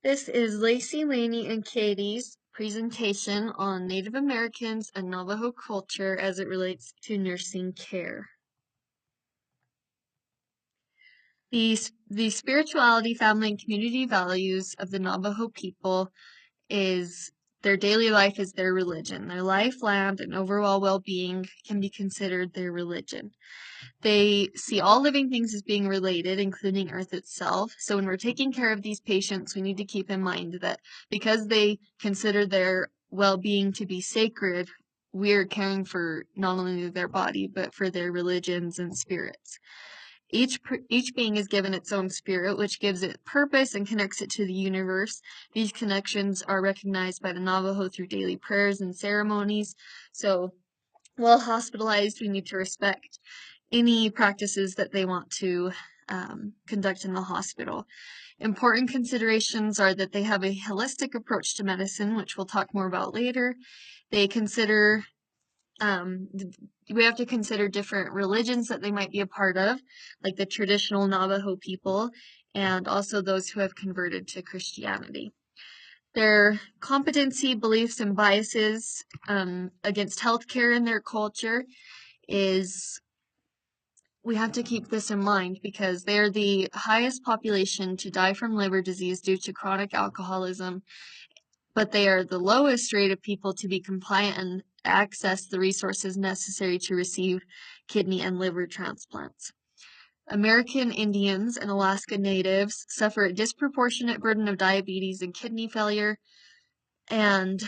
This is Lacy, Lainee, and Kadie's presentation on Native Americans and Navajo culture as it relates to nursing care. The spirituality, family, and community values of the Navajo people is their daily life is their religion. Their life, land, and overall well-being can be considered their religion. They see all living things as being related, including Earth itself. So when we're taking care of these patients, we need to keep in mind that because they consider their well-being to be sacred, we're caring for not only their body, but for their religions and spirits. Each being is given its own spirit, which gives it purpose and connects it to the universe. These connections are recognized by the Navajo through daily prayers and ceremonies. So while hospitalized, we need to respect any practices that they want to conduct in the hospital. Important considerations are that they have a holistic approach to medicine, which we'll talk more about later. They consider, we have to consider different religions that they might be a part of, like the traditional Navajo people, and also those who have converted to Christianity. Their competency, beliefs, and biases against healthcare in their culture is, we have to keep this in mind because they're the highest population to die from liver disease due to chronic alcoholism, but they are the lowest rate of people to be compliant and access the resources necessary to receive kidney and liver transplants. American Indians and Alaska Natives suffer a disproportionate burden of diabetes and kidney failure, and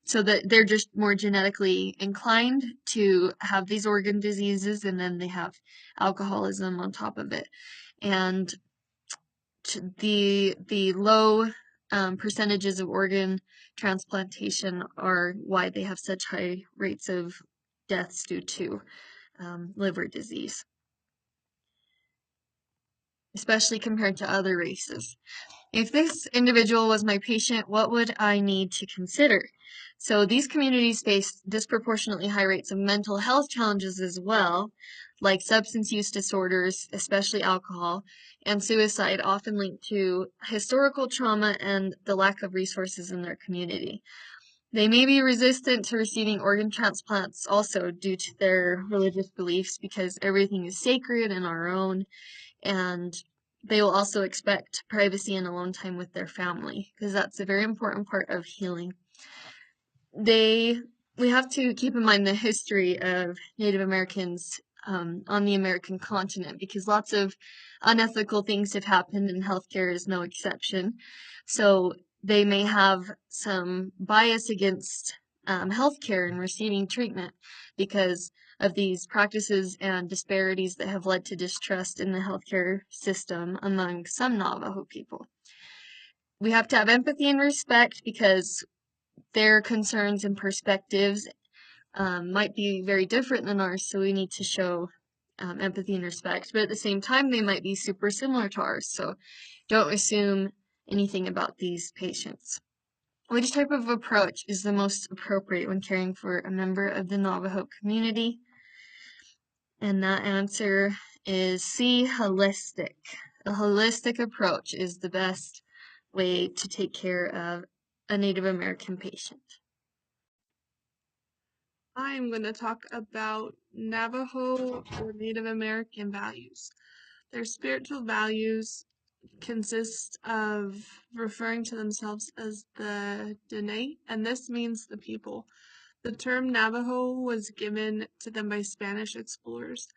so that they're just more genetically inclined to have these organ diseases, and then they have alcoholism on top of it. And the low percentages of organ transplantation are why they have such high rates of deaths due to liver disease, especially compared to other races. If this individual was my patient, what would I need to consider? So these communities face disproportionately high rates of mental health challenges as well, like substance use disorders, especially alcohol, and suicide, often linked to historical trauma and the lack of resources in their community. They may be resistant to receiving organ transplants also due to their religious beliefs because everything is sacred and our own, and they will also expect privacy and alone time with their family because that's a very important part of healing. We have to keep in mind the history of Native Americans on the American continent because lots of unethical things have happened and healthcare is no exception. So they may have some bias against healthcare and receiving treatment because of these practices and disparities that have led to distrust in the healthcare system among some Navajo people. We have to have empathy and respect because their concerns and perspectives might be very different than ours, so we need to show empathy and respect. But at the same time, they might be super similar to ours, so don't assume anything about these patients. Which type of approach is the most appropriate when caring for a member of the Navajo community? And that answer is C, holistic. A holistic approach is the best way to take care of a Native American patient. I'm going to talk about Navajo or Native American values. Their spiritual values consist of referring to themselves as the Dene, and this means the people. The term Navajo was given to them by Spanish explorers.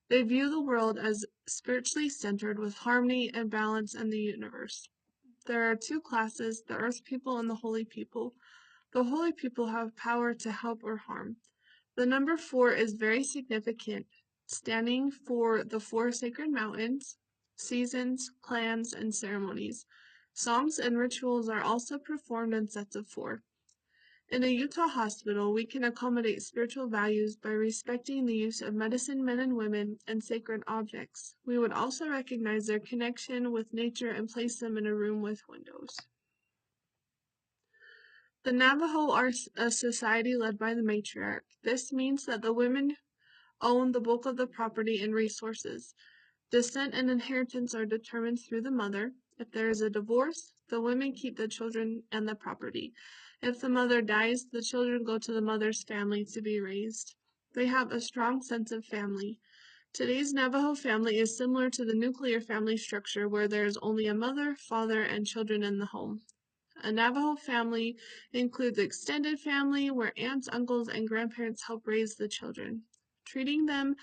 They view the world as spiritually centered with harmony and balance in the universe. There are two classes, the Earth people and the Holy people. The Holy people have power to help or harm. The number 4 is very significant, standing for the 4 sacred mountains, seasons, clans, and ceremonies. Songs and rituals are also performed in sets of 4. In a Utah hospital, we can accommodate spiritual values by respecting the use of medicine men and women and sacred objects. We would also recognize their connection with nature and place them in a room with windows. The Navajo are a society led by the matriarch. This means that the women own the bulk of the property and resources. Descent and inheritance are determined through the mother. If there is a divorce, the women keep the children and the property. If the mother dies, the children go to the mother's family to be raised. They have a strong sense of family. Today's Navajo family is similar to the nuclear family structure where there is only a mother, father, and children in the home. A Navajo family includes extended family where aunts, uncles, and grandparents help raise the children. Treating them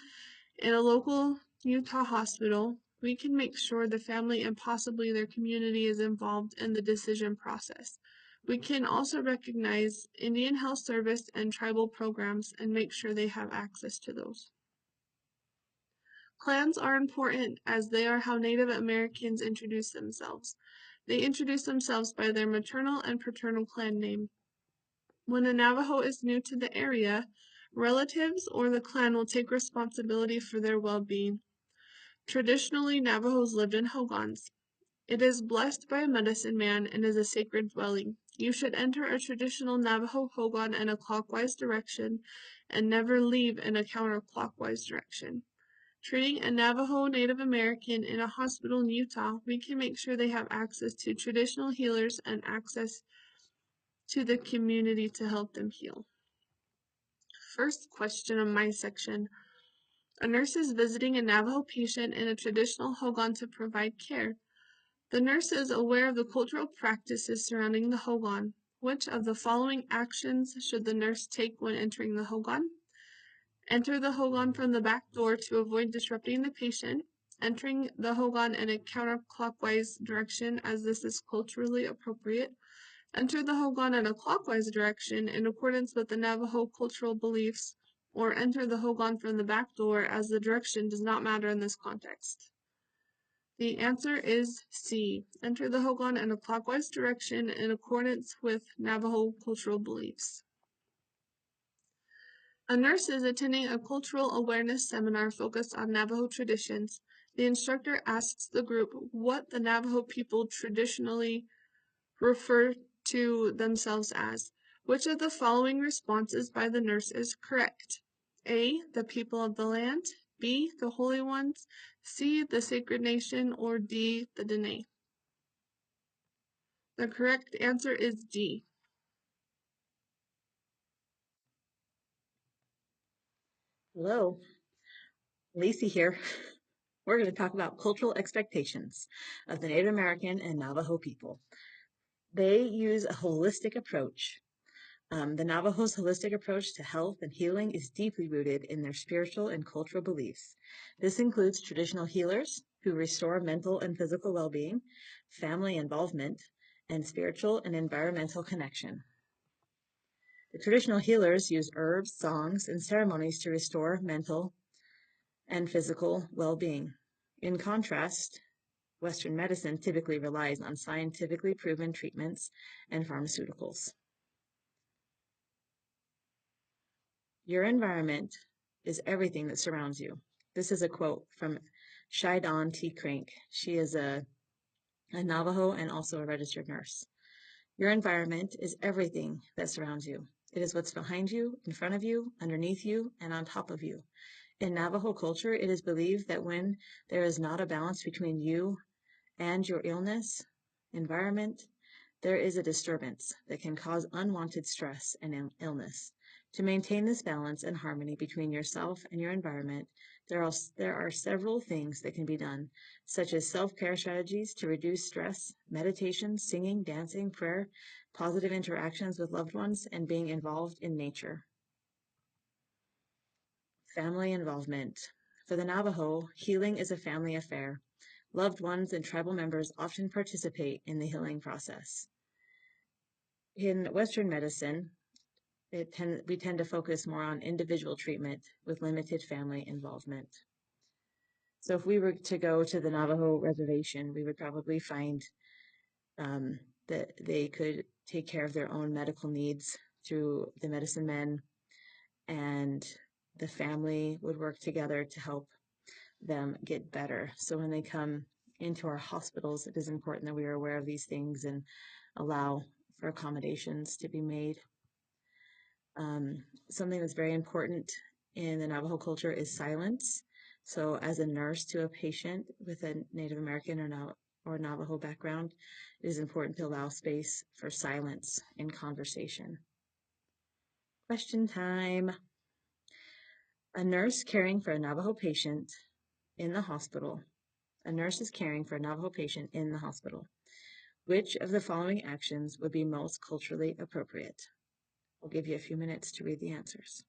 in a local Utah hospital, we can make sure the family and possibly their community is involved in the decision process. We can also recognize Indian Health Service and tribal programs and make sure they have access to those. Clans are important as they are how Native Americans introduce themselves. They introduce themselves by their maternal and paternal clan name. When a Navajo is new to the area, relatives or the clan will take responsibility for their well-being. Traditionally, Navajos lived in hogans. It is blessed by a medicine man and is a sacred dwelling. You should enter a traditional Navajo hogan in a clockwise direction and never leave in a counterclockwise direction. Treating a Navajo Native American in a hospital in Utah, we can make sure they have access to traditional healers and access to the community to help them heal. First question of my section. A nurse is visiting a Navajo patient in a traditional hogan to provide care. The nurse is aware of the cultural practices surrounding the hogan. Which of the following actions should the nurse take when entering the hogan? Enter the hogan from the back door to avoid disrupting the patient, entering the hogan in a counterclockwise direction as this is culturally appropriate. Enter the hogan in a clockwise direction in accordance with the Navajo cultural beliefs, or enter the hogan from the back door as the direction does not matter in this context. The answer is C. Enter the hogan in a clockwise direction in accordance with Navajo cultural beliefs. A nurse is attending a cultural awareness seminar focused on Navajo traditions. The instructor asks the group what the Navajo people traditionally refer to themselves as. Which of the following responses by the nurse is correct? A. The people of the land. B. The holy ones. C. The sacred nation. Or D. The Dene. The correct answer is D. Hello, Lacy here. We're going to talk about cultural expectations of the Native American and Navajo people. They use a holistic approach. The Navajo's holistic approach to health and healing is deeply rooted in their spiritual and cultural beliefs. This includes traditional healers who restore mental and physical well-being, family involvement, and spiritual and environmental connection. The traditional healers use herbs, songs, and ceremonies to restore mental and physical well-being. In contrast, Western medicine typically relies on scientifically proven treatments and pharmaceuticals. Your environment is everything that surrounds you. This is a quote from Shaidan T. Crank. She is a Navajo and also a registered nurse. Your environment is everything that surrounds you. It is what's behind you, in front of you, underneath you, and on top of you. In Navajo culture, it is believed that when there is not a balance between you and your environment, there is a disturbance that can cause unwanted stress and illness. To maintain this balance and harmony between yourself and your environment, there are several things that can be done, such as self-care strategies to reduce stress, meditation, singing, dancing, prayer, positive interactions with loved ones, and being involved in nature. Family involvement. For the Navajo, healing is a family affair. Loved ones and tribal members often participate in the healing process. In Western medicine, we tend to focus more on individual treatment with limited family involvement. So if we were to go to the Navajo reservation, we would probably find that they could take care of their own medical needs through the medicine men, and the family would work together to help them get better. So when they come into our hospitals, it is important that we are aware of these things and allow for accommodations to be made. Something that's very important in the Navajo culture is silence. So as a nurse to a patient with a Native American or or Navajo background, it is important to allow space for silence in conversation. Question time. A nurse caring for a Navajo patient in the hospital. A nurse is caring for a Navajo patient in the hospital. Which of the following actions would be most culturally appropriate? I'll give you a few minutes to read the answers.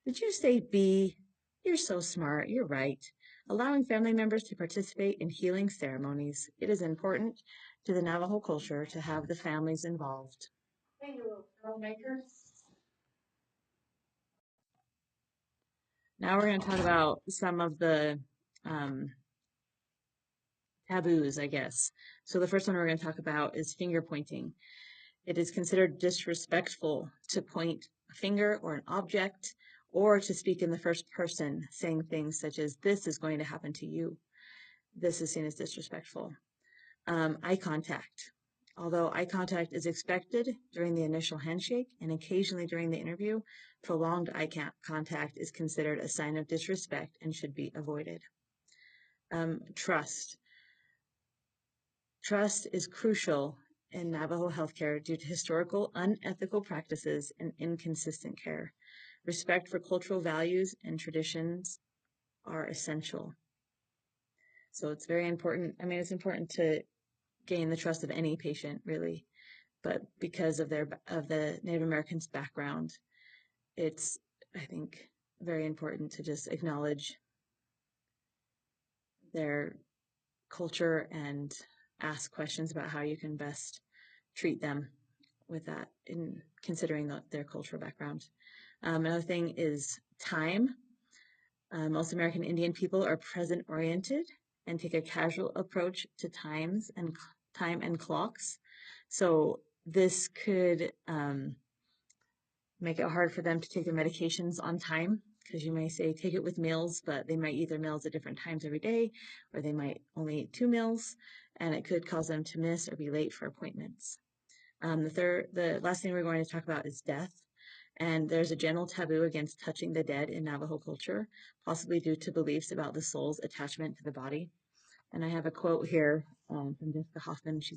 Did you say B? You're so smart. You're right. Allowing family members to participate in healing ceremonies. It is important to the Navajo culture to have the families involved. Thank you, little troublemakers. Now we're going to talk about some of the taboos, I guess. So the first one we're going to talk about is finger pointing. It is considered disrespectful to point a finger or an object or to speak in the first person, saying things such as, this is going to happen to you. This is seen as disrespectful. Eye contact. Although eye contact is expected during the initial handshake and occasionally during the interview, prolonged eye contact is considered a sign of disrespect and should be avoided. Trust. Trust is crucial in Navajo healthcare due to historical unethical practices and inconsistent care. Respect for cultural values and traditions are essential. So it's very important. I mean, it's important to gain the trust of any patient, really, but because of the Native Americans' background, it's, I think, very important to just acknowledge their culture and ask questions about how you can best treat them with that in considering their cultural background. Another thing is time. Most American Indian people are present-oriented and take a casual approach to time and clocks. So this could make it hard for them to take their medications on time, because you may say take it with meals, but they might eat their meals at different times every day, or they might only eat 2 meals, and it could cause them to miss or be late for appointments. The last thing we're going to talk about is death. And there's a general taboo against touching the dead in Navajo culture, possibly due to beliefs about the soul's attachment to the body. And I have a quote here from Jessica Hoffman. She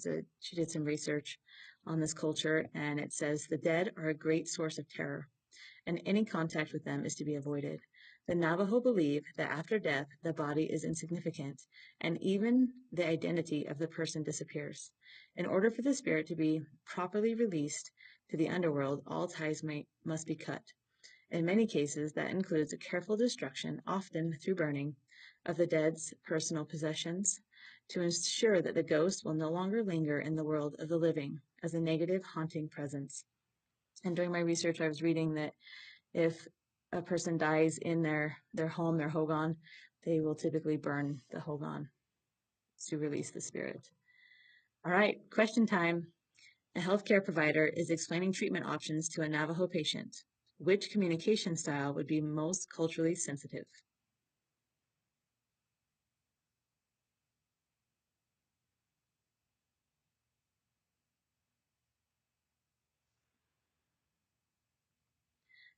did some research on this culture, and it says, "The dead are a great source of terror, and any contact with them is to be avoided. The Navajo believe that after death, the body is insignificant, and even the identity of the person disappears. In order for the spirit to be properly released to the underworld, all ties must be cut. In many cases, that includes a careful destruction, often through burning, of the dead's personal possessions, to ensure that the ghost will no longer linger in the world of the living as a negative, haunting presence." And during my research, I was reading that if a person dies in their home, their hogan, they will typically burn the hogan to release the spirit. All right, question time. A healthcare provider is explaining treatment options to a Navajo patient. Which communication style would be most culturally sensitive?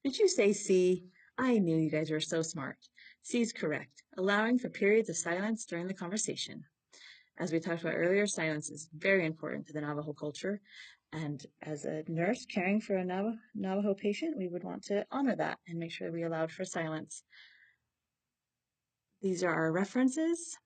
Did you say C? I knew you guys were so smart. C is correct, allowing for periods of silence during the conversation. As we talked about earlier, silence is very important to the Navajo culture. And as a nurse caring for a Navajo patient, we would want to honor that and make sure we allowed for silence. These are our references.